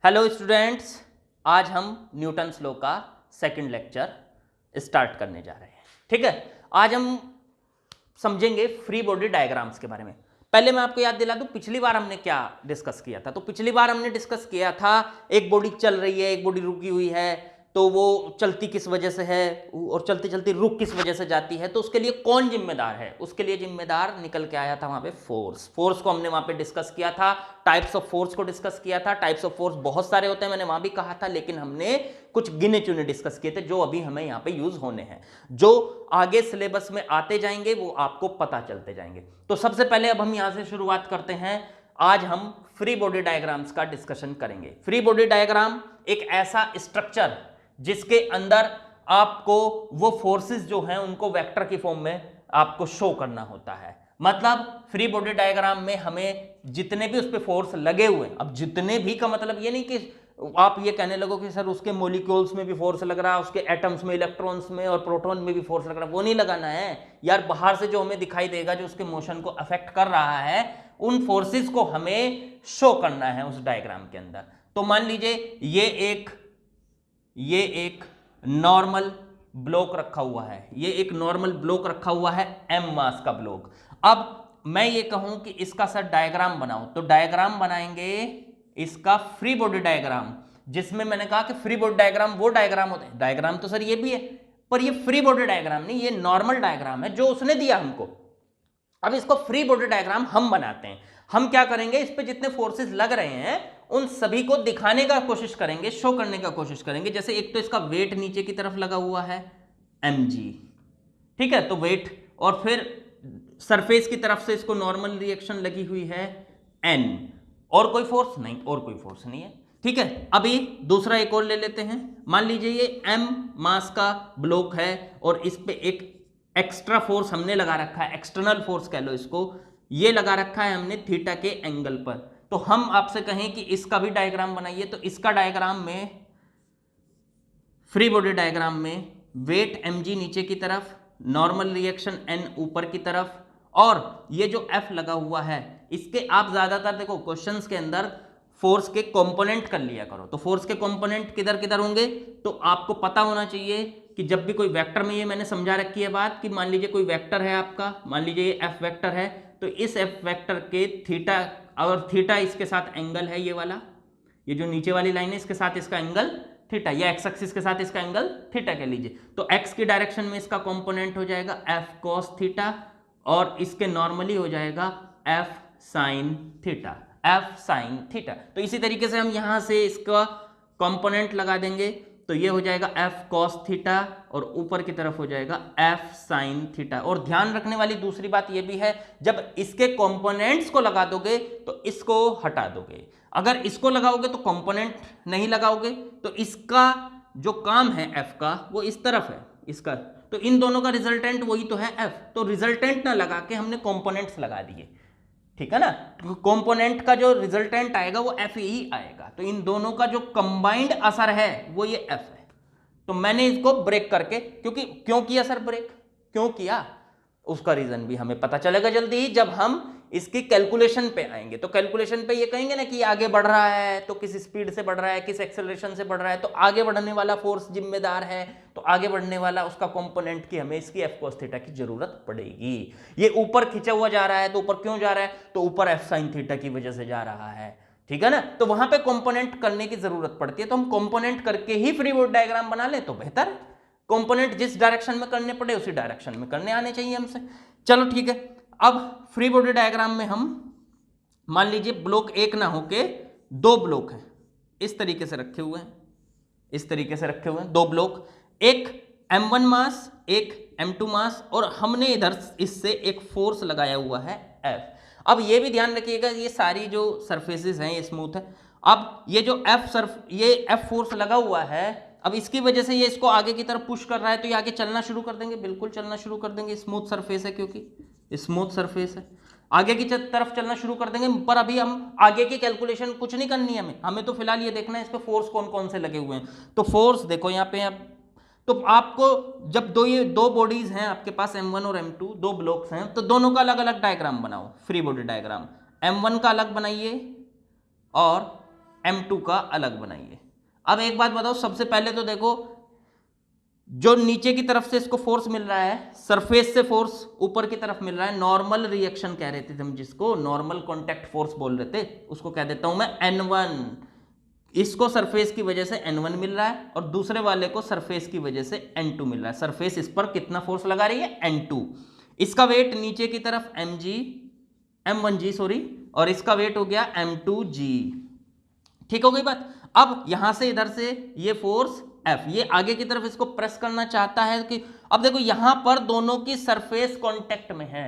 Hello students, आज हम Newton's law का सेकंड लेक्चर स्टार्ट करने जा रहे हैं। ठीक है, आज हम समझेंगे फ्री बॉडी डायग्राम्स के बारे में। पहले मैं आपको याद दिला दूं पिछली बार हमने क्या डिस्कस किया था। तो पिछली बार हमने डिस्कस किया था एक बॉडी चल रही है, एक बॉडी रुकी हुई है, तो वो चलती किस वजह से है और चलती चलती रुक किस वजह से जाती है, तो उसके लिए कौन जिम्मेदार है। उसके लिए जिम्मेदार निकल के आया था वहां पे फोर्स को हमने वहां पे डिस्कस किया था। टाइप्स ऑफ फोर्स को डिस्कस किया था। टाइप्स ऑफ फोर्स बहुत सारे होते हैं, मैंने वहां भी कहा था, लेकिन हमने कुछ गिने चुने डिस्कस किए थे जो अभी हमें यहाँ पे यूज होने हैं, जो आगे सिलेबस में आते जाएंगे वो आपको पता चलते जाएंगे। तो सबसे पहले अब हम यहां से शुरुआत करते हैं। आज हम फ्री बॉडी डायग्राम्स का डिस्कशन करेंगे। फ्री बॉडी डायग्राम एक ऐसा स्ट्रक्चर जिसके अंदर आपको वो फोर्सेस जो हैं उनको वेक्टर की फॉर्म में आपको शो करना होता है। मतलब फ्री बॉडी डायग्राम में हमें जितने भी उस पे फोर्स लगे हुए, अब जितने भी का मतलब ये नहीं कि आप ये कहने लगो कि सर उसके मॉलिक्यूल्स में भी फोर्स लग रहा है, उसके एटम्स में, इलेक्ट्रॉन्स में और प्रोटॉन में भी फोर्स लग रहा है, वो नहीं लगाना है यार। बाहर से जो हमें दिखाई देगा, जो उसके मोशन को अफेक्ट कर रहा है, उन फोर्सेस को हमें शो करना है उस डायग्राम के अंदर। तो मान लीजिए ये एक नॉर्मल ब्लॉक रखा हुआ है, ये एक नॉर्मल ब्लॉक रखा हुआ है m मास का ब्लॉक। अब मैं ये कहूं कि इसका सर डायग्राम बनाओ, तो डायग्राम बनाएंगे इसका फ्री बॉडी डायग्राम, जिसमें मैंने कहा कि फ्री बॉडी डायग्राम वो डायग्राम होते हैं। डायग्राम तो सर ये भी है, पर ये फ्री बॉडी डायग्राम नहीं, ये नॉर्मल डायग्राम है जो उसने दिया हमको। अब इसको फ्री बॉडी डायग्राम हम बनाते हैं। हम क्या करेंगे, इस पे जितने फोर्सेस लग रहे हैं उन सभी को दिखाने का कोशिश करेंगे, शो करने का कोशिश करेंगे। जैसे एक तो इसका वेट नीचे की तरफ लगा हुआ है mg, ठीक है, तो वेट, और फिर सरफेस की तरफ से इसको नॉर्मल रिएक्शन लगी हुई है n, और कोई फोर्स नहीं, और कोई फोर्स नहीं है। ठीक है, अभी दूसरा एक और ले लेते हैं। मान लीजिए ये m मास का ब्लॉक है और इस पे एक एक्स्ट्रा फोर्स हमने लगा रखा है, एक्सटर्नल फोर्स कह लो इसको, ये लगा रखा है हमने थीटा के एंगल पर। तो हम आपसे कहें कि इसका भी डायग्राम बनाइए, तो इसका डायग्राम में, फ्री बॉडी डायग्राम में वेट mg नीचे की तरफ, नॉर्मल रिएक्शन n ऊपर की तरफ, और ये जो F लगा हुआ है इसके आप ज्यादातर देखो क्वेश्चंस के अंदर फोर्स के कंपोनेंट कर लिया करो। तो फोर्स के कंपोनेंट किधर किधर होंगे, तो आपको पता होना चाहिए कि जब भी कोई वेक्टर में, ये मैंने समझा रखी है बात कि मान लीजिए कोई वेक्टर है आपका, मान लीजिए ये F वेक्टर है, तो इस F वेक्टर के थीटा, और थीटा इसके साथ एंगल है, ये वाला, ये जो नीचे वाली लाइन है इसके साथ इसका एंगल थीटा, या एक्स एक्सिस के साथ इसका एंगल थीटा कह लीजिए। तो एक्स की डायरेक्शन में इसका कंपोनेंट हो जाएगा एफ कॉस थीटा, और इसके नॉर्मली हो जाएगा F sine theta, F sine theta. तो इसी तरीके से हम यहां से इसका कंपोनेंट लगा देंगे, तो ये हो जाएगा एफ कॉस थीटा और ऊपर की तरफ हो जाएगा एफ साइन थीटा। और ध्यान रखने वाली दूसरी बात ये भी है, जब इसके कंपोनेंट्स को लगा दोगे तो इसको हटा दोगे, अगर इसको लगाओगे तो कंपोनेंट नहीं लगाओगे, तो इसका जो काम है एफ का वो इस तरफ है इसका, तो इन दोनों का रिजल्टेंट वही तो है एफ। तो रिजल्टेंट ना लगा के हमने कंपोनेंट्स लगा दिए, ठीक है ना। तो कंपोनेंट का जो रिजल्टेंट आएगा वो एफ ही आएगा। तो इन दोनों का जो कंबाइंड असर है वो ये एफ है। तो मैंने इसको ब्रेक करके, क्योंकि क्यों किया सर ब्रेक, क्यों किया उसका रीजन भी हमें पता चलेगा जल्दी ही जब हम इसकी कैलकुलेशन पे आएंगे। तो कैलकुलेशन पे ये कहेंगे ना कि आगे बढ़ रहा है तो किस स्पीड से बढ़ रहा है, किस एक्सेलरेशन से बढ़ रहा है, तो आगे बढ़ने वाला फोर्स जिम्मेदार है, तो आगे बढ़ने वाला उसका कंपोनेंट की हमें इसकी एफ कॉस थीटा की जरूरत पड़ेगी। ये ऊपर खिंचा हुआ जा रहा है, तो ऊपर क्यों जा रहा है, तो ऊपर एफ साइन थीटा की वजह से जा रहा है, ठीक है ना। तो वहां पे कंपोनेंट करने की जरूरत पड़ती है, तो हम कंपोनेंट करके ही फ्री बॉडी डायग्राम बना ले तो बेहतर। कंपोनेंट जिस डायरेक्शन में करने पड़े उसी डायरेक्शन में करने आने चाहिए हमसे। चलो ठीक है, अब फ्री बॉडी डायग्राम में हम मान लीजिए ब्लॉक एक ना होके दो ब्लॉक हैं, इस तरीके से रखे हुए हैं, इस तरीके से रखे हुए हैं दो ब्लॉक, एक m1 मास, एक m2 मास, और हमने इधर इससे एक फोर्स लगाया हुआ है F। अब ये भी ध्यान रखिएगा ये सारी जो सरफेसेस हैं ये स्मूथ है। अब ये जो ये F फोर्स लगा हुआ है, अब इसकी वजह से ये इसको आगे की तरफ पुश कर रहा है, तो ये आगे चलना शुरू कर देंगे, बिल्कुल चलना शुरू कर देंगे। स्मूथ सरफेस है, क्योंकि स्मूथ सरफेस है, आगे की तरफ चलना शुरू कर देंगे। पर अभी हम आगे की कैलकुलेशन कुछ नहीं करनी है हमें तो फिलहाल ये देखना है इस पे फोर्स कौन कौन से लगे हुए हैं। तो फोर्स देखो यहाँ पे, तो आपको जब ये दो बॉडीज हैं आपके पास M1 और M2, दो ब्लॉक्स हैं, तो दोनों का अलग अलग डायग्राम बनाओ, फ्री बॉडी डायग्राम। M1 का अलग बनाइए और M2 का अलग बनाइए। अब एक बात बताओ, सबसे पहले तो देखो जो नीचे की तरफ से इसको फोर्स मिल रहा है, सरफेस से फोर्स ऊपर की तरफ मिल रहा है, नॉर्मल रिएक्शन कह रहे थे हम, जिसको नॉर्मल कॉन्टैक्ट फोर्स बोल रहे थे, उसको कह देता हूं मैं N1। इसको सरफेस की वजह से N1 मिल रहा है और दूसरे वाले को सरफेस की वजह से N2 मिल रहा है। सरफेस इस पर कितना फोर्स लगा रही है? N2। इसका वेट नीचे की तरफ M1G सॉरी, और इसका वेट हो गया M2G। ठीक हो गई बात। अब यहां से इधर से ये फोर्स F, ये आगे की तरफ इसको प्रेस करना चाहता है कि अब देखो यहां पर दोनों की सरफेस कांटेक्ट में है,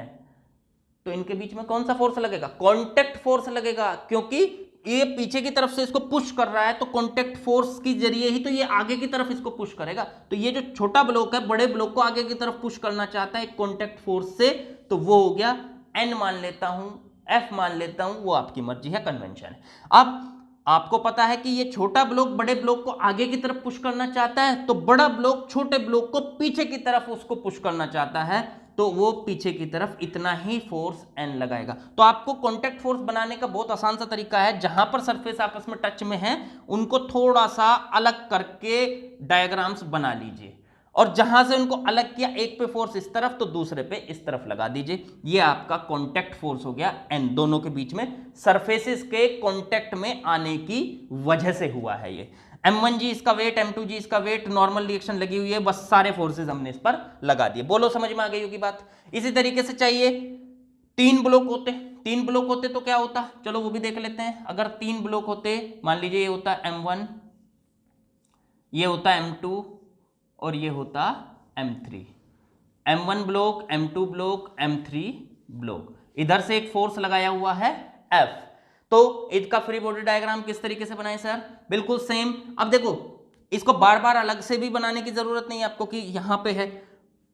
तो इनके बीच में कौन सा फोर्स लगेगा? कांटेक्ट फोर्स लगेगा, क्योंकि ये पीछे की तरफ से इसको पुश कर रहा है, तो कांटेक्ट फोर्स के जरिए ही तो ये आगे की तरफ इसको पुश करेगा। तो ये जो छोटा ब्लॉक है बड़े ब्लॉक को आगे की तरफ पुश करना चाहता है कांटेक्ट फोर्स से, तो वो हो गया N मान लेता हूं, F मान लेता हूं, वो आपकी मर्जी है, कन्वेंशन है। अब आपको पता है कि ये छोटा ब्लॉक बड़े ब्लॉक को आगे की तरफ पुश करना चाहता है, तो बड़ा ब्लॉक छोटे ब्लॉक को पीछे की तरफ उसको पुश करना चाहता है, तो वो पीछे की तरफ इतना ही फोर्स N लगाएगा। तो आपको कांटेक्ट फोर्स बनाने का बहुत आसान सा तरीका है, जहां पर सरफेस आपस में टच में है उनको थोड़ा सा अलग करके डायग्राम्स बना लीजिए, और जहां से उनको अलग किया, एक पे फोर्स इस तरफ तो दूसरे पे इस तरफ लगा दीजिए। ये आपका कांटेक्ट फोर्स हो गया N, दोनों के बीच में सरफेसेस के कांटेक्ट में आने की वजह से हुआ है ये। M1G इसका वेट, M2G इसका वेट, नॉर्मल रिएक्शन लगी हुई है, बस सारे फोर्सेस हमने इस पर लगा दिए। बोलो समझ में आ गई होगी बात। इसी तरीके से चाहिए तीन ब्लॉक होते तो क्या होता, चलो वो भी देख लेते हैं। अगर तीन ब्लॉक होते, मान लीजिए ये होता M1, ये होता M2 और ये होता M3, M1 block, M2 block, M3 block, इधर से एक फोर्स लगाया हुआ है F। तो इसका फ्री बॉडी डायग्राम किस तरीके से बनाए सर? बिल्कुल सेम। अब देखो इसको बार बार अलग से भी बनाने की जरूरत नहीं है आपको कि यहां पे है,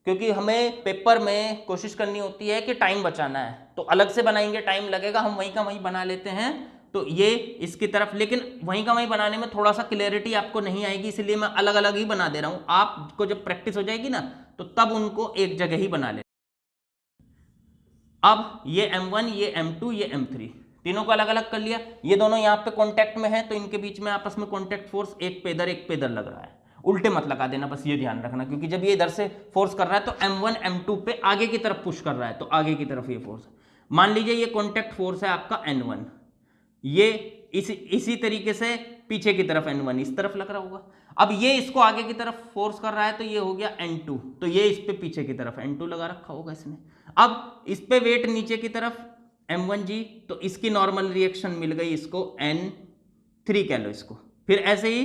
क्योंकि हमें पेपर में कोशिश करनी होती है कि टाइम बचाना है, तो अलग से बनाएंगे टाइम लगेगा, हम वहीं का वहीं बना लेते हैं। तो ये इसकी तरफ, लेकिन वहीं का वहीं बनाने में थोड़ा सा क्लियरिटी आपको नहीं आएगी, इसलिए मैं अलग अलग ही बना दे रहा हूं। आपको जब प्रैक्टिस हो जाएगी ना, तो तब उनको एक जगह ही बना ले। अब ये M1, ये M2, ये M3, तीनों को अलग अलग कर लिया। ये दोनों यहाँ पे कांटेक्ट में है, तो इनके बीच में आपस में कांटेक्ट फोर्स एक पे इधर लग रहा है। उल्टे मत लगा देना, बस ये ध्यान रखना, क्योंकि जब ये इधर से फोर्स कर रहा है तो M1 M2 पे आगे की तरफ पुश कर रहा है, तो आगे की तरफ ये फोर्स। मान लीजिए ये कांटेक्ट फोर्स है आपका N1, ये इसी तरीके से पीछे की तरफ N1 इस तरफ लग रहा होगा। अब ये इसको आगे की तरफ फोर्स कर रहा है, तो ये हो गया N2, तो ये इस पे पीछे की तरफ N2 लगा रखा होगा इसने। अब इस पे वेट नीचे की तरफ M1G, तो इसकी नॉर्मल रिएक्शन मिल गई इसको N3 कह लो इसको। फिर ऐसे ही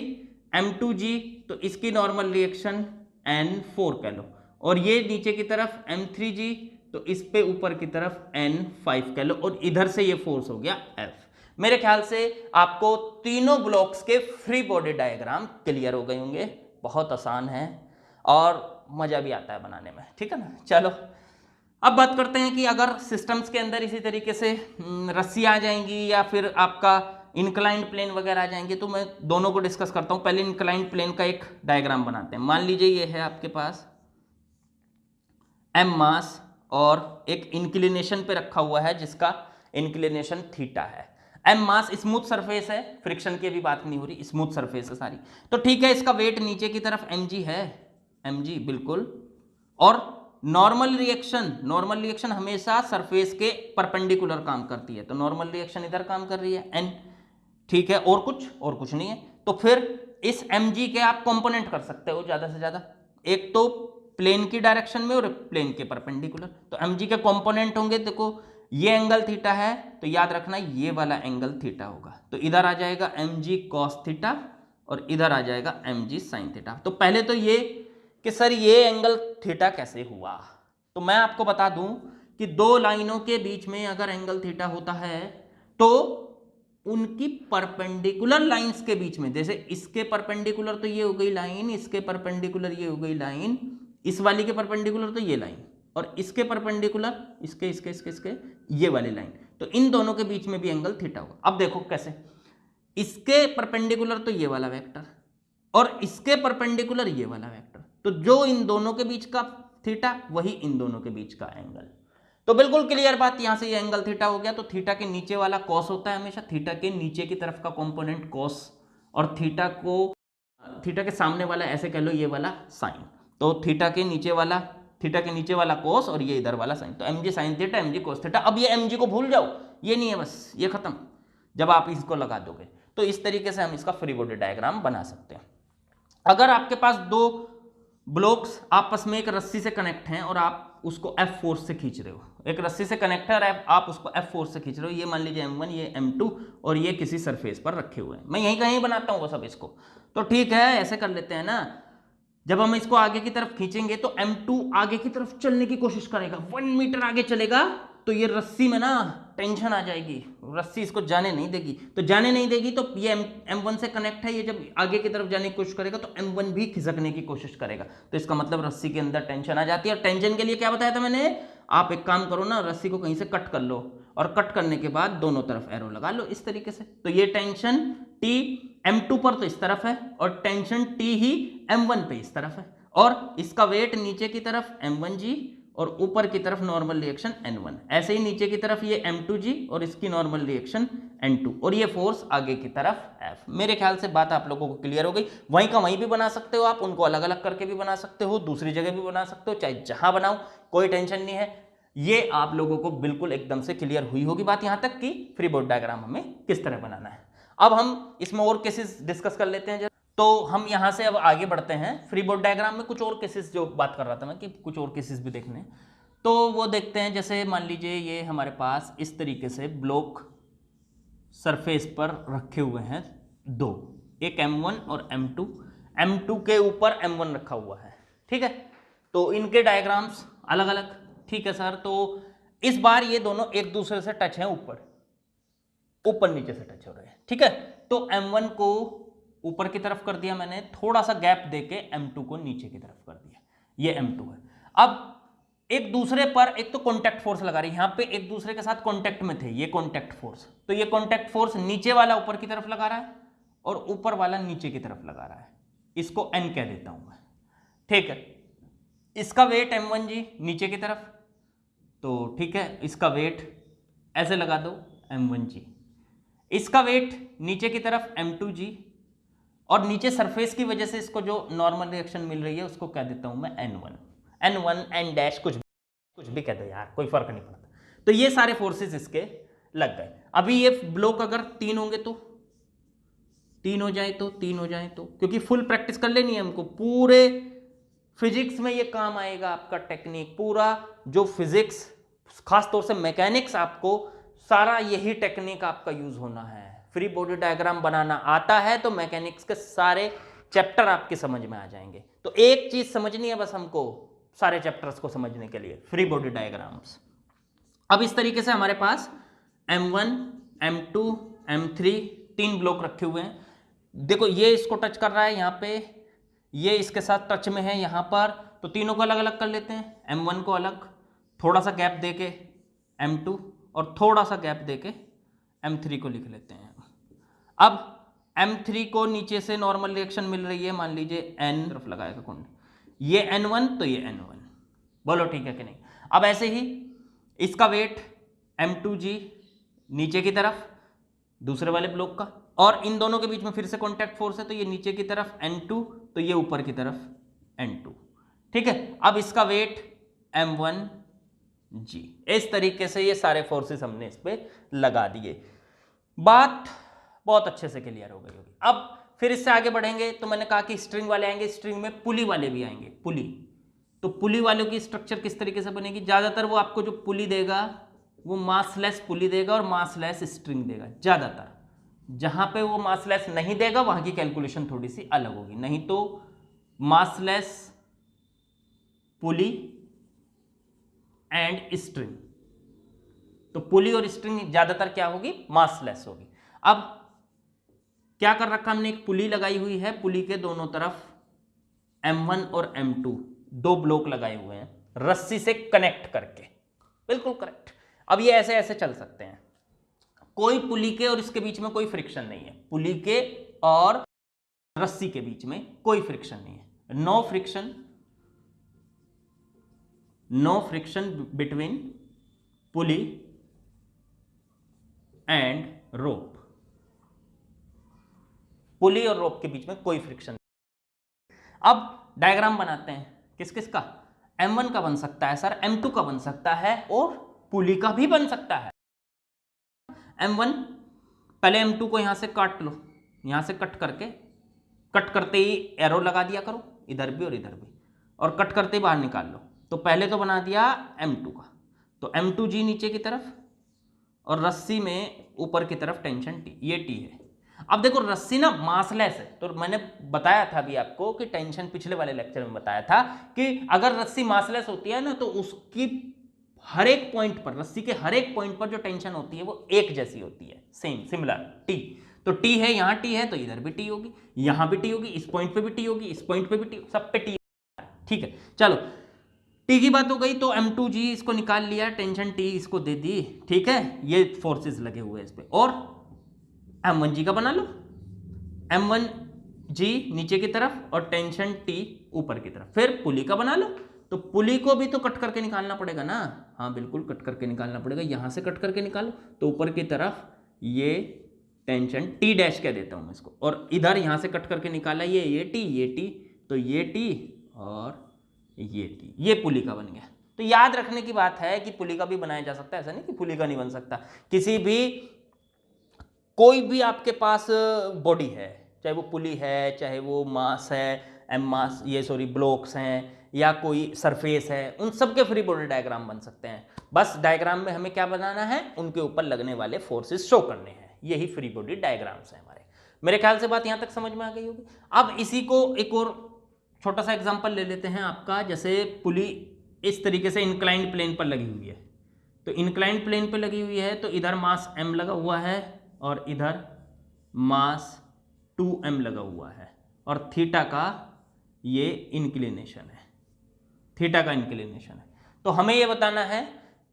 M2G, तो इसकी नॉर्मल रिएक्शन N4 कह लो, और ये नीचे की तरफ M3G, तो इस पे ऊपर की तरफ N5 कह लो, और इधर से ये फोर्स हो गया F। मेरे ख्याल से आपको तीनों ब्लॉक्स के फ्री बॉडी डायग्राम क्लियर हो गए होंगे। बहुत आसान है और मजा भी आता है बनाने में, ठीक है ना। चलो अब बात करते हैं कि अगर सिस्टम्स के अंदर इसी तरीके से रस्सी आ जाएंगी या फिर आपका इंक्लाइंड प्लेन वगैरह आ जाएंगे, तो मैं दोनों को डिस्कस करता हूं। पहले इंक्लाइंड प्लेन का एक डायग्राम बनाते हैं। मान लीजिए ये है आपके पास M मास और एक इंक्लिनेशन पे रखा हुआ है जिसका इंक्लिनेशन थीटा है। M मास स्मूथ सरफेस है, फ्रिक्शन की भी बात नहीं हो रही, स्मूथ सरफेस है सारी, तो ठीक है। इसका वेट नीचे की तरफ mg है, mg बिल्कुल, और नॉर्मल रिएक्शन हमेशा सरफेस के परपेंडिकुलर काम करती है, तो नॉर्मल रिएक्शन इधर काम कर रही है n, ठीक है, और कुछ नहीं है। तो फिर इस mg के आप कंपोनेंट कर सकते हो ज्यादा से ज्यादा, एक तो प्लेन की डायरेक्शन में और प्लेन के परपेंडिकुलर। तो mg के कंपोनेंट होंगे, देखो ये एंगल थीटा है, तो याद रखना ये वाला एंगल थीटा होगा, तो इधर आ जाएगा mg cos थीटा और इधर आ जाएगा mg sin थीटा। तो पहले तो ये कि सर ये एंगल थीटा कैसे हुआ, तो मैं आपको बता दूं कि दो लाइनों के बीच में अगर एंगल थीटा होता है तो उनकी परपेंडिकुलर लाइंस के बीच में, जैसे इसके परपेंडिकुलर तो ये हो गई लाइन, इसके परपेंडिकुलर ये हो गई लाइन, इस वाली के परपेंडिकुलर तो ये लाइन, और इसके परपेंडिकुलर इसके ये वाली लाइन, तो इन दोनों के बीच में भी एंगल थीटा होगा। अब देखो कैसे, इसके परपेंडिकुलर तो ये वाला वेक्टर और इसके परपेंडिकुलर ये वाला वेक्टर, तो जो इन दोनों के बीच का थीटा वही इन दोनों के बीच का एंगल। तो बिल्कुल क्लियर बात, यहां से ये एंगल थीटा हो गया। तो थीटा के नीचे वाला कॉस होता है हमेशा, थीटा के नीचे की तरफ का कंपोनेंट कॉस, और थीटा के सामने वाला ऐसे कह लो ये वाला साइन। तो थीटा के नीचे वाला कॉस और ये इधर वाला साइन। तो mg sin theta mg cos theta. अब ये mg को भूल जाओ, ये नहीं है, बस ये खत्म जब आप इसको लगा दोगे। तो इस तरीके से हम इसका फ्री बॉडी डायग्राम बना सकते हैं। अगर आपके पास दो ब्लॉक्स आपस में एक रस्सी से कनेक्ट हैं और आप उसको F फोर्स से खींच रहे हो, एक रस्सी से कनेक्ट है और आप उसको F फोर्स से खींच रहे हो, ये मान लीजिए M1, ये M2 और ये किसी सरफेस पर रखे हुए हैं। मैं यहीं कहीं बनाता हूँ वो सब इसको, तो ठीक है ऐसे कर लेते हैं ना। जब हम इसको आगे की तरफ खींचेंगे तो M2 आगे की तरफ चलने की कोशिश करेगा, 1 मीटर आगे चलेगा, तो ये रस्सी में ना टेंशन आ जाएगी, रस्सी इसको जाने नहीं देगी। तो जाने नहीं देगी तो ये M1 से कनेक्ट है, ये जब आगे की तरफ जाने की कोशिश करेगा तो M1 भी खिसकने की कोशिश करेगा। तो इसका मतलब रस्सी के अंदर टेंशन आ जाती है। और टेंशन के लिए क्या बताया था मैंने, आप एक काम करो ना, रस्सी को कहीं से कट कर लो और कट करने के बाद दोनों तरफ एरो लगा लो इस तरीके से। तो ये टेंशन T M2 पर तो इस तरफ है और टेंशन T ही M1 पे इस तरफ है, और इसका वेट नीचे की तरफ M1G और ऊपर की तरफ नॉर्मल रिएक्शन N1। ऐसे ही नीचे की तरफ ये M2G और इसकी नॉर्मल रिएक्शन N2, और ये फोर्स आगे की तरफ F। मेरे ख्याल से बात आप लोगों को क्लियर हो गई। वहीं का वहीं भी बना सकते हो आप, उनको अलग अलग करके भी बना सकते हो, दूसरी जगह भी बना सकते हो, चाहे जहां बनाओ कोई टेंशन नहीं है। ये आप लोगों को बिल्कुल एकदम से क्लियर हुई होगी बात यहां तक कि फ्री बॉडी डायग्राम हमें किस तरह बनाना है। अब हम इसमें और केसेस डिस्कस कर लेते हैं। तो हम यहां से अब आगे बढ़ते हैं। फ्री बॉडी डायग्राम में कुछ और केसेस, जो बात कर रहा था मैं कि कुछ और केसेस भी देखने, तो वो देखते हैं। जैसे मान लीजिए ये हमारे पास इस तरीके से ब्लॉक सरफेस पर रखे हुए हैं दो, एक M1 और M2, M2 के ऊपर M1 रखा हुआ है, ठीक है। तो इनके डायग्राम्स अलग अलग, ठीक है सर। तो इस बार ये दोनों एक दूसरे से टच हैं, ऊपर नीचे से टच हो रहे हैं, ठीक है। तो M1 को ऊपर की तरफ कर दिया मैंने, थोड़ा सा गैप देके M2 को नीचे की तरफ कर दिया, ये M2 है। अब एक दूसरे पर एक तो कॉन्टैक्ट फोर्स लगा रही है, यहां पे एक दूसरे के साथ कॉन्टैक्ट में थे, ये कॉन्टैक्ट फोर्स। तो ये कॉन्टैक्ट फोर्स नीचे वाला ऊपर की तरफ लगा रहा है और ऊपर वाला नीचे की तरफ लगा रहा है, इसको N कह देता हूं मैं, ठीक है। इसका वेट M1G नीचे की तरफ, तो ठीक है, इसका वेट ऐसे लगा दो M1G, इसका वेट नीचे की तरफ M2G, और नीचे सरफेस की वजह से इसको जो नॉर्मल रिएक्शन मिल रही है उसको कह देता हूं मैं N1 N डैश, कुछ भी कह दो यार, कोई फर्क नहीं पड़ता। तो ये सारे फोर्सेस इसके लग गए। अभी ये ब्लॉक अगर 3 होंगे तो 3 हो जाए तो क्योंकि फुल प्रैक्टिस कर लेनी है हमको, पूरे फिजिक्स में ये काम आएगा आपका टेक्निक, पूरा जो फिजिक्स खासतौर से मैकेनिक्स, आपको सारा यही टेक्निक आपका यूज होना है। फ्री बॉडी डायग्राम बनाना आता है तो मैकेनिक्स के सारे चैप्टर आपके समझ में आ जाएंगे। तो एक चीज समझनी है बस हमको सारे चैप्टर्स को समझने के लिए, फ्री बॉडी डायग्राम्स। अब इस तरीके से हमारे पास M1 M2 M3 3 ब्लॉक रखे हुए हैं। देखो ये इसको टच कर रहा है यहाँ पे, ये इसके साथ टच में है यहाँ पर, तो तीनों को अलग अलग कर लेते हैं। M1 को अलग, थोड़ा सा गैप देके M2 और थोड़ा सा गैप देके M3 को लिख लेते हैं। अब M3 को नीचे से नॉर्मल रिएक्शन मिल रही है, मान लीजिए N तरफ लगाएगा कुंड, ये N1 तो ये N1, बोलो ठीक है कि नहीं। अब ऐसे ही इसका वेट M2G नीचे की तरफ दूसरे वाले ब्लॉक का, और इन दोनों के बीच में फिर से कॉन्टैक्ट फोर्स है, तो ये नीचे की तरफ N2 तो ये ऊपर की तरफ N2, ठीक है। अब इसका वेट M1G। इस तरीके से ये सारे फोर्सेस हमने इस पे लगा दिए। बात बहुत अच्छे से क्लियर हो गई होगी। अब फिर इससे आगे बढ़ेंगे तो मैंने कहा कि स्ट्रिंग वाले आएंगे, स्ट्रिंग में पुली वाले भी आएंगे, पुली। तो पुली वालों की स्ट्रक्चर किस तरीके से बनेगी, ज्यादातर वो आपको जो पुली देगा वो मासलेस पुली देगा और मासलेस स्ट्रिंग देगा ज्यादातर। जहां पे वो मासलेस नहीं देगा वहां की कैलकुलेशन थोड़ी सी अलग होगी, नहीं तो मासलेस पुली एंड स्ट्रिंग, तो पुली और स्ट्रिंग ज्यादातर क्या होगी, मासलेस होगी। अब क्या कर रखा हमने, एक पुली लगाई हुई है, पुली के दोनों तरफ M1 और M2 दो ब्लॉक लगाए हुए हैं रस्सी से कनेक्ट करके, बिल्कुल करेक्ट। अब ये ऐसे ऐसे चल सकते हैं, कोई पुली के और इसके बीच में कोई फ्रिक्शन नहीं है, पुली के और रस्सी के बीच में कोई फ्रिक्शन नहीं है, no friction no friction between pulley and rope, pulley और रोप के बीच में कोई फ्रिक्शन। अब डायग्राम बनाते हैं किस किस का, M1 का बन सकता है सर, M2 का बन सकता है और पुली का भी बन सकता है। M1 पहले M2 को यहां से काट लो, यहां से कट करते ही एरो लगा दिया करो इधर भी और इधर भी, और कट करते ही बाहर निकाल लो। तो पहले तो बना दिया M2 का, तो M2G नीचे की तरफ और रस्सी में ऊपर की तरफ टेंशन T, ये T है। अब देखो रस्सी ना मासलेस है, तो मैंने बताया था अभी आपको कि टेंशन पिछले वाले लेक्चर में बताया था कि अगर रस्सी मासलेस होती है ना तो उसकी हर एक पॉइंट पर, रस्सी के हर एक पॉइंट पर जो टेंशन होती है वो एक जैसी होती है, सेम सिमिलर T। तो T है, यहां T है तो इधर भी T होगी, यहां भी T होगी, इस पॉइंट पे भी T होगी, इस पॉइंट पे भी T, सब पे T। ठीक है, चलो T की बात हो गई तो M2G इसको निकाल लिया, टेंशन T इसको दे दी। ठीक है, ये फोर्सेस लगे हुए हैं इस पे, और M1G का बना लो, M1G नीचे की तरफ और टेंशन T ऊपर की तरफ। फिर पुली का बना लो, तो पुली को भी तो कट करके निकालना पड़ेगा ना, हाँ बिल्कुल कट करके निकालना पड़ेगा, यहां से कट करके निकालो तो ऊपर की तरफ ये टेंशन T डैश कह देता हूं मैं इसको, और इधर यहां से कट करके निकाला ये T, तो ये T और ये T, ये पुली का बन गया। तो याद रखने की बात है कि पुली का भी बनाया जा सकता है, ऐसा नहीं कि पुली का नहीं बन सकता। किसी भी कोई भी आपके पास बॉडी है, चाहे वो पुली है, चाहे वो मास है, ब्लॉक्स हैं या कोई सरफेस है, उन सब के फ्री बॉडी डायग्राम बन सकते हैं। बस डायग्राम में हमें क्या बनाना है, उनके ऊपर लगने वाले फोर्सेस शो करने हैं, यही फ्री बॉडी डायग्राम्स हैं हमारे। मेरे ख्याल से बात यहां तक समझ में आ गई होगी। अब इसी को एक और छोटा सा एग्जांपल ले लेते हैं आपका, जैसे पुली इस तरीके से इंक्लाइंड प्लेन पर लगी हुई है, तो इंक्लाइंड प्लेन पर लगी हुई है तो इधर मास m लगा हुआ है और इधर मास 2m लगा हुआ है, और थीटा का ये इंक्लिनेशन है, थीटा का इंक्लिनेशन है। तो हमें ये बताना है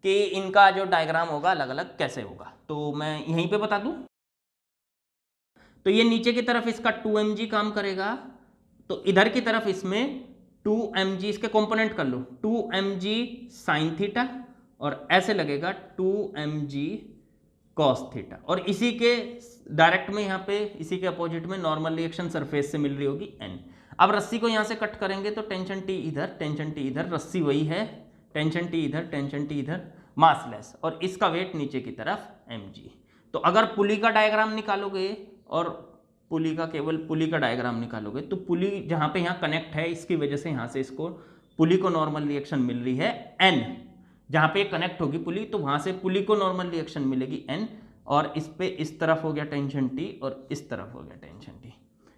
कि इनका जो डायग्राम होगा अलग अलग कैसे होगा, तो मैं यहीं पे बता दूं। तो ये नीचे की तरफ इसका 2mg काम करेगा, तो इधर की तरफ इसमें 2mg, इसके कंपोनेंट कर लो, 2mg साइन थीटा और ऐसे लगेगा 2mg कॉस थीटा, और इसी के डायरेक्ट में यहाँ पे इसी के अपोजिट में नॉर्मल रिएक्शन सरफेस से मिल रही होगी n। अब रस्सी को यहाँ से कट करेंगे तो टेंशन T इधर, टेंशन T इधर, रस्सी वही है, टेंशन T इधर, टेंशन T इधर, मासलेस, और इसका वेट नीचे की तरफ mg। तो अगर पुली का डायग्राम निकालोगे और पुली का केवल पुली का डायग्राम निकालोगे तो पुली जहाँ पे यहाँ कनेक्ट है इसकी वजह से यहाँ से इसको पुली को नॉर्मल रिएक्शन मिल रही है n, जहाँ पे कनेक्ट होगी पुली तो वहाँ से पुली को नॉर्मल रिएक्शन मिलेगी n, और इस पे इस तरफ हो गया टेंशन T और इस तरफ हो गया टेंशन T।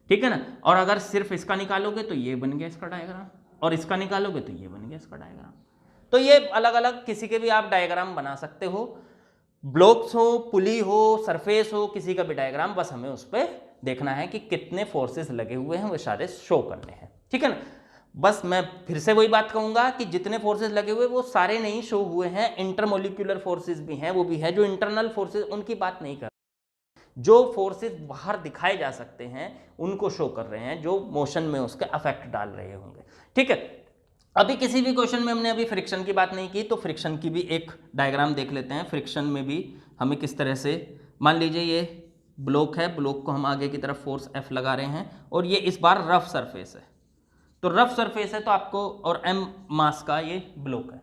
ठीक है ना, और अगर सिर्फ इसका निकालोगे तो ये बन गया इसका डायग्राम, और इसका निकालोगे तो ये बन गया इसका डायग्राम। तो ये अलग अलग किसी के भी आप डायग्राम बना सकते हो, ब्लॉक्स हो, पुली हो, सरफेस हो, किसी का भी डायग्राम, बस हमें उस पर देखना है कि कितने फोर्सेस लगे हुए हैं वो सारे शो करने हैं। ठीक है ना, बस मैं फिर से वही बात कहूंगा कि जितने फोर्सेस लगे हुए वो सारे नहीं शो हुए हैं, इंटरमोलिक्यूलर फोर्सेस भी हैं, वो भी है, जो इंटरनल फोर्सेस उनकी बात नहीं कर, जो फोर्सेस बाहर दिखाए जा सकते हैं उनको शो कर रहे हैं, जो मोशन में उसके अफेक्ट डाल रहे होंगे। ठीक है, अभी किसी भी क्वेश्चन में हमने अभी फ्रिक्शन की बात नहीं की, तो फ्रिक्शन की भी एक डायग्राम देख लेते हैं। फ्रिक्शन में भी हमें किस तरह से, मान लीजिए ये ब्लॉक है, ब्लॉक को हम आगे की तरफ फोर्स F लगा रहे हैं और ये इस बार रफ सरफेस है, तो रफ सरफेस है तो आपको, और m मास का ये ब्लॉक है,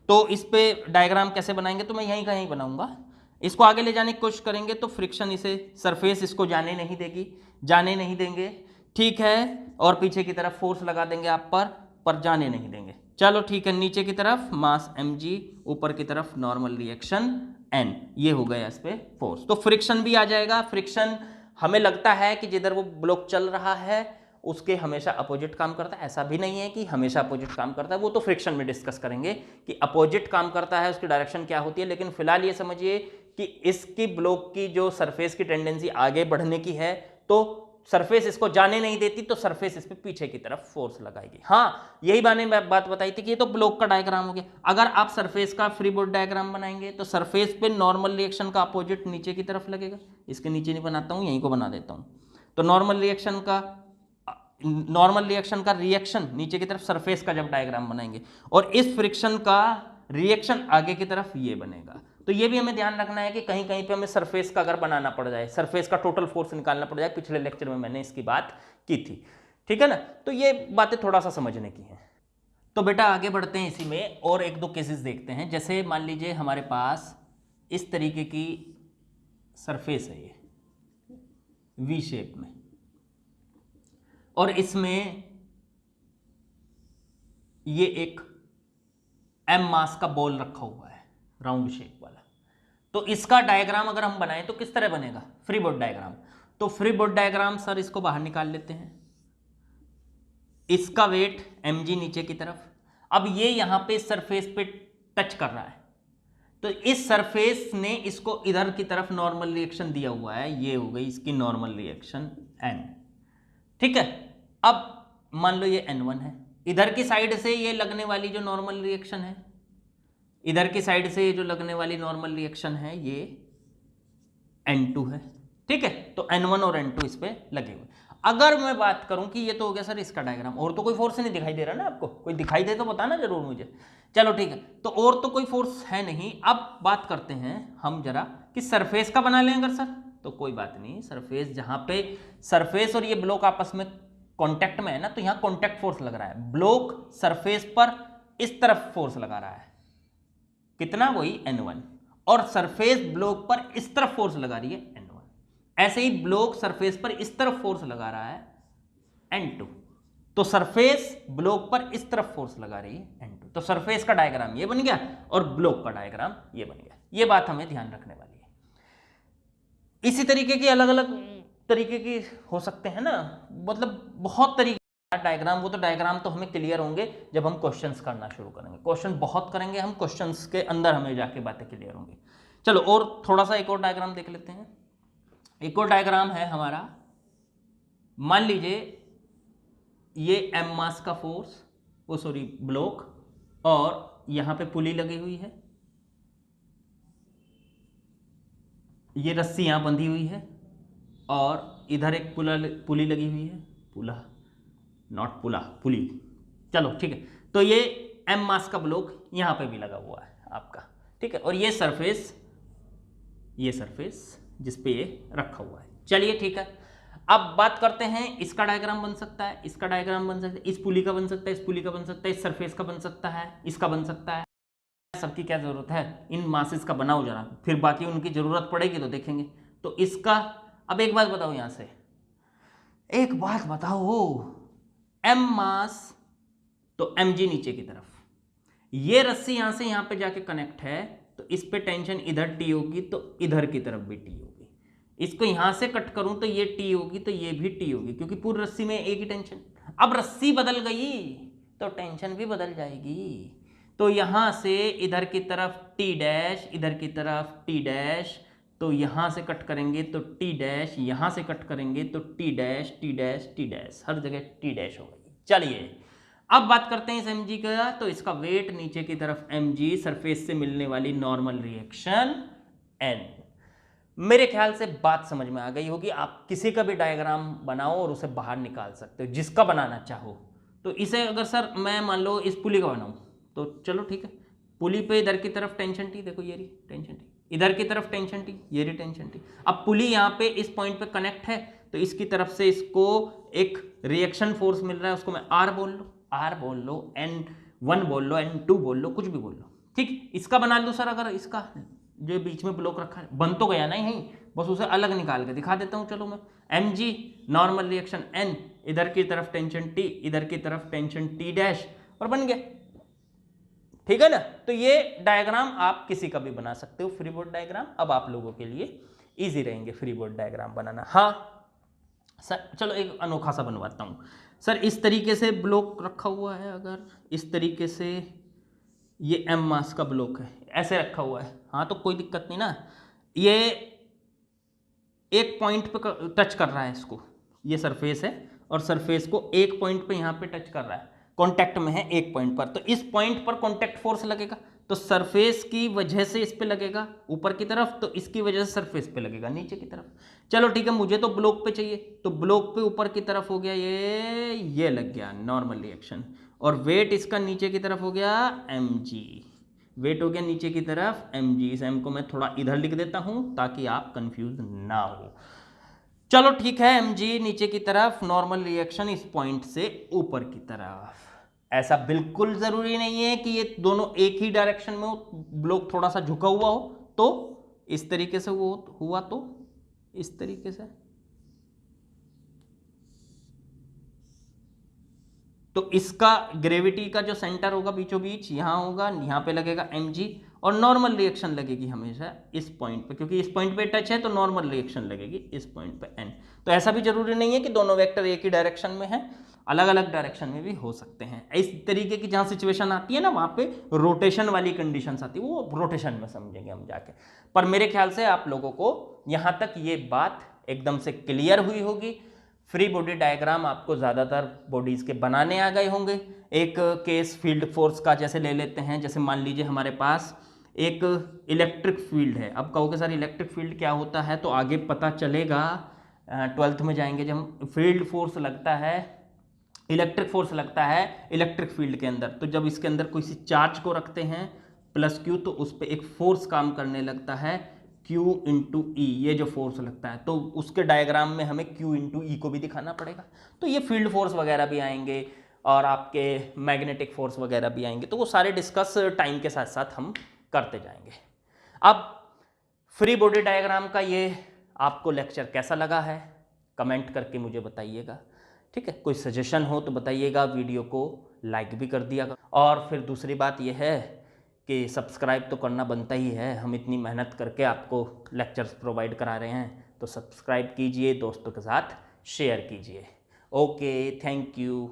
तो इस पे डायग्राम कैसे बनाएंगे, तो मैं यहीं का यहीं बनाऊंगा। इसको आगे ले जाने की कोशिश करेंगे तो फ्रिक्शन इसे, सरफेस इसको जाने नहीं देगी, जाने नहीं देंगे, ठीक है, और पीछे की तरफ फोर्स लगा देंगे आप पर जाने नहीं देंगे। चलो ठीक है, नीचे की तरफ मास mg, ऊपर की तरफ नॉर्मल रिएक्शन n, ये हो गया इस पे फोर्स, तो फ्रिक्शन भी आ जाएगा। फ्रिक्शन हमें लगता है कि जिधर वो ब्लॉक चल रहा है उसके हमेशा अपोजिट काम करता है, ऐसा भी नहीं है कि हमेशा अपोजिट काम करता है, वो तो फ्रिक्शन में डिस्कस करेंगे कि अपोजिट काम करता है उसकी डायरेक्शन क्या होती है। लेकिन फिलहाल ये समझिए कि इसकी ब्लॉक की जो सरफेस की टेंडेंसी आगे बढ़ने की है, तो सरफेस इसको जाने नहीं देती, तो सरफेस इस पे पीछे की तरफ फोर्स लगाएगी। हाँ, यही बात बताई थी कि ये तो ब्लॉक का डायग्राम हो गया। अगर आप सरफेस का फ्री बॉडी डायग्राम बनाएंगे तो सरफेस पे नॉर्मल रिएक्शन का अपोजिट नीचे की तरफ लगेगा, इसके नीचे नहीं बनाता हूँ, यहीं को बना देता हूँ। तो नॉर्मल रिएक्शन का नॉर्मल रिएक्शन का रिएक्शन नीचे की तरफ सरफेस का जब डायग्राम बनाएंगे, और इस फ्रिक्शन का रिएक्शन आगे की तरफ ये बनेगा। तो ये भी हमें ध्यान रखना है कि कहीं कहीं पे हमें सरफेस का अगर बनाना पड़ जाए, सरफेस का टोटल फोर्स निकालना पड़ जाए, पिछले लेक्चर में मैंने इसकी बात की थी, ठीक है ना। तो ये बातें थोड़ा सा समझने की हैं। तो बेटा आगे बढ़ते हैं, इसी में और एक दो केसेस देखते हैं। जैसे मान लीजिए हमारे पास इस तरीके की सरफेस है, ये वी शेप में, और इसमें ये एक एम मास का बॉल रखा हुआ है, राउंड शेप वाला। तो इसका डायग्राम अगर हम बनाएं तो किस तरह बनेगा? Free body diagram. तो फ्री बॉडी डायग्राम सर इसको बाहर निकाल लेते हैं। इसका वेट mg नीचे की तरफ, अब ये यहां पे सरफेस पे टच कर रहा है, तो इस सरफेस ने इसको इधर की तरफ नॉर्मल रिएक्शन दिया हुआ है, ये हो गई इसकी नॉर्मल रिएक्शन n, ठीक है। अब मान लो ये n1 है, इधर की साइड से ये लगने वाली जो नॉर्मल रिएक्शन है, इधर की साइड से ये जो लगने वाली नॉर्मल रिएक्शन है ये n2 है, ठीक है। तो n1 और n2 इस पे लगे हुए। अगर मैं बात करूं कि ये तो हो गया सर इसका डायग्राम, और तो कोई फोर्स नहीं दिखाई दे रहा ना आपको, कोई दिखाई दे तो बताना जरूर मुझे। चलो ठीक है, तो और तो कोई फोर्स है नहीं। अब बात करते हैं हम जरा कि सरफेस का बना लें अगर सर, तो कोई बात नहीं। सरफेस जहां पे सरफेस और ये ब्लॉक आपस में कॉन्टैक्ट में है ना, तो यहां कॉन्टैक्ट फोर्स लग रहा है। ब्लॉक सरफेस पर इस तरफ फोर्स लगा रहा है, कितना? वही n1, और सरफेस ब्लॉक पर इस तरफ फोर्स लगा रही है n1। ऐसे ही ब्लॉक सरफेस पर इस तरफ फोर्स लगा रहा है n2, तो सरफेस ब्लॉक पर इस तरफ फोर्स लगा रही है n2। तो सरफेस का डायग्राम ये बन गया और ब्लॉक का डायग्राम ये बन गया। ये बात हमें ध्यान रखने वाली है। इसी तरीके की अलग अलग तरीके की हो सकते हैं ना, मतलब बहुत तरीके डायग्राम। वो तो डायग्राम तो हमें क्लियर होंगे जब हम क्वेश्चंस करना शुरू करेंगे। क्वेश्चन बहुत करेंगे हम, क्वेश्चंस के अंदर हमें जाके बातें क्लियर होंगी। चलो और थोड़ा सा एक और डायग्राम देख लेते हैं। एक और डायग्राम है हमारा, मान लीजिए ये एम मास का फोर्स, वो सॉरी ब्लॉक, और यहां पे पुली लगी हुई है, ये रस्सी यहां बंधी हुई है, और इधर एक पुली लगी हुई है, पुला नॉट पुला, पुली, चलो ठीक है। तो ये एम मास का ब्लॉक यहां पे भी लगा हुआ है आपका, ठीक है। और ये सरफेस जिस पे ये रखा हुआ है। चलिए ठीक है, अब बात करते हैं इसका डायग्राम बन सकता है, इसका डायग्राम बन सकता है, इस पुली का बन सकता है, इस पुली का बन सकता है, इस सरफेस का बन सकता है, इसका बन सकता है। सबकी क्या जरूरत है? इन मासेस का बनाओ जरा, फिर बाकी उनकी जरूरत पड़ेगी तो देखेंगे। तो इसका अब एक बात बताओ, यहां से एक बात बताओ, एम मास तो mg नीचे की तरफ, ये रस्सी यहां से यहां पे जाके कनेक्ट है, तो इस पे टेंशन इधर टी होगी, तो इधर की तरफ भी टी होगी। इसको यहां से कट करूं तो ये टी होगी, तो ये भी टी होगी, क्योंकि पूरी रस्सी में एक ही टेंशन। अब रस्सी बदल गई तो टेंशन भी बदल जाएगी। तो यहां से इधर की तरफ टी डैश, इधर की तरफ टी डैश, तो यहां से कट करेंगे तो टी डैश, यहां से कट करेंगे तो T dash, T dash, T dash, हर जगह टी डैश हो गई। चलिए अब बात करते हैं इस mg का। तो इसका वेट नीचे की तरफ mg, सरफेस से मिलने वाली नॉर्मल रिएक्शन n। मेरे ख्याल से बात समझ में आ गई होगी। आप किसी का भी डायग्राम बनाओ और उसे बाहर निकाल सकते हो, जिसका बनाना चाहो। तो इसे अगर सर मैं मान लो इस पुली का बनाऊं, तो चलो ठीक है, पुली पे इधर की तरफ टेंशन टी, देखो ये रही टेंशन टी, इधर की तरफ टेंशन टी, ये रही टेंशन टी। अब पुली यहाँ पे इस पॉइंट पे कनेक्ट है, तो इसकी तरफ से इसको एक रिएक्शन फोर्स मिल रहा है, उसको मैं R बोल लो, N1 बोल लो, N2 बोल लो, कुछ भी बोल लो, ठीक। इसका बना लो सर, अगर इसका जो बीच में ब्लॉक रखा है, बन तो गया नहीं, बस उसे अलग निकाल के दिखा देता हूँ। चलो मैं mg नॉर्मल रिएक्शन n, इधर की तरफ टेंशन t, इधर की तरफ टेंशन t डैश, और बन गया, ठीक है ना। तो ये डायग्राम आप किसी का भी बना सकते हो, फ्री बॉडी डायग्राम। अब आप लोगों के लिए इजी रहेंगे फ्री बॉडी डायग्राम बनाना। हाँ सर चलो एक अनोखा सा बनवाता हूँ सर। इस तरीके से ब्लॉक रखा हुआ है, अगर इस तरीके से ये एम मास का ब्लॉक है, ऐसे रखा हुआ है, हाँ तो कोई दिक्कत नहीं ना। ये एक पॉइंट पे टच कर रहा है इसको, ये सरफेस है और सरफेस को एक पॉइंट पे यहाँ पे टच कर रहा है, कांटेक्ट में है एक पॉइंट पर, तो इस पॉइंट पर कांटेक्ट फोर्स लगेगा, तो सरफेस की वजह से इस पे लगेगा ऊपर की तरफ, तो इसकी वजह से सरफेस पे लगेगा नीचे की तरफ। चलो ठीक है, मुझे तो ब्लॉक पे चाहिए, तो ब्लॉक पे ऊपर की तरफ हो गया ये लग गया नॉर्मल रिएक्शन, और वेट इसका नीचे की तरफ हो गया mg, वेट हो गया नीचे की तरफ mg। इस m को मैं थोड़ा इधर लिख देता हूं ताकि आप कंफ्यूज ना हो। चलो ठीक है, mg नीचे की तरफ, नॉर्मल रिएक्शन इस पॉइंट से ऊपर की तरफ। ऐसा बिल्कुल जरूरी नहीं है कि ये दोनों एक ही डायरेक्शन में हो, ब्लॉक थोड़ा सा झुका हुआ हो तो इस तरीके से वो हुआ, तो इस तरीके से, तो इसका ग्रेविटी का जो सेंटर होगा बीचों बीच यहां होगा, यहां पे लगेगा mg, और नॉर्मल रिएक्शन लगेगी हमेशा इस पॉइंट पे, क्योंकि इस पॉइंट पे टच है तो नॉर्मल रिएक्शन लगेगी इस पॉइंट पे n। तो ऐसा भी जरूरी नहीं है कि दोनों वेक्टर एक ही डायरेक्शन में है, अलग अलग डायरेक्शन में भी हो सकते हैं। इस तरीके की जहां सिचुएशन आती है ना, वहां पे रोटेशन वाली कंडीशंस आती है, वो रोटेशन में समझेंगे हम जाके। पर मेरे ख्याल से आप लोगों को यहां तक ये बात एकदम से क्लियर हुई होगी। फ्री बॉडी डायग्राम आपको ज़्यादातर बॉडीज़ के बनाने आ गए होंगे। एक केस फील्ड फोर्स का जैसे ले लेते हैं, जैसे मान लीजिए हमारे पास एक इलेक्ट्रिक फील्ड है। अब कहोगे सर इलेक्ट्रिक फील्ड क्या होता है, तो आगे पता चलेगा, 12th में जाएंगे जब फील्ड फोर्स लगता है, इलेक्ट्रिक फोर्स लगता है इलेक्ट्रिक फील्ड के अंदर, तो जब इसके अंदर किसी चार्ज को रखते हैं प्लस क्यू, तो उस पर एक फोर्स काम करने लगता है Q इंटू ई, ये जो फोर्स लगता है, तो उसके डायग्राम में हमें Q इंटू ई को भी दिखाना पड़ेगा। तो ये फील्ड फोर्स वगैरह भी आएंगे और आपके मैग्नेटिक फोर्स वगैरह भी आएंगे, तो वो सारे डिस्कस टाइम के साथ साथ हम करते जाएंगे। अब फ्री बॉडी डायग्राम का ये आपको लेक्चर कैसा लगा है कमेंट करके मुझे बताइएगा, ठीक है। कोई सजेशन हो तो बताइएगा, वीडियो को लाइक भी कर दिया। और फिर दूसरी बात यह है कि सब्सक्राइब तो करना बनता ही है, हम इतनी मेहनत करके आपको लेक्चर्स प्रोवाइड करा रहे हैं, तो सब्सक्राइब कीजिए, दोस्तों के साथ शेयर कीजिए। Okay, thank you.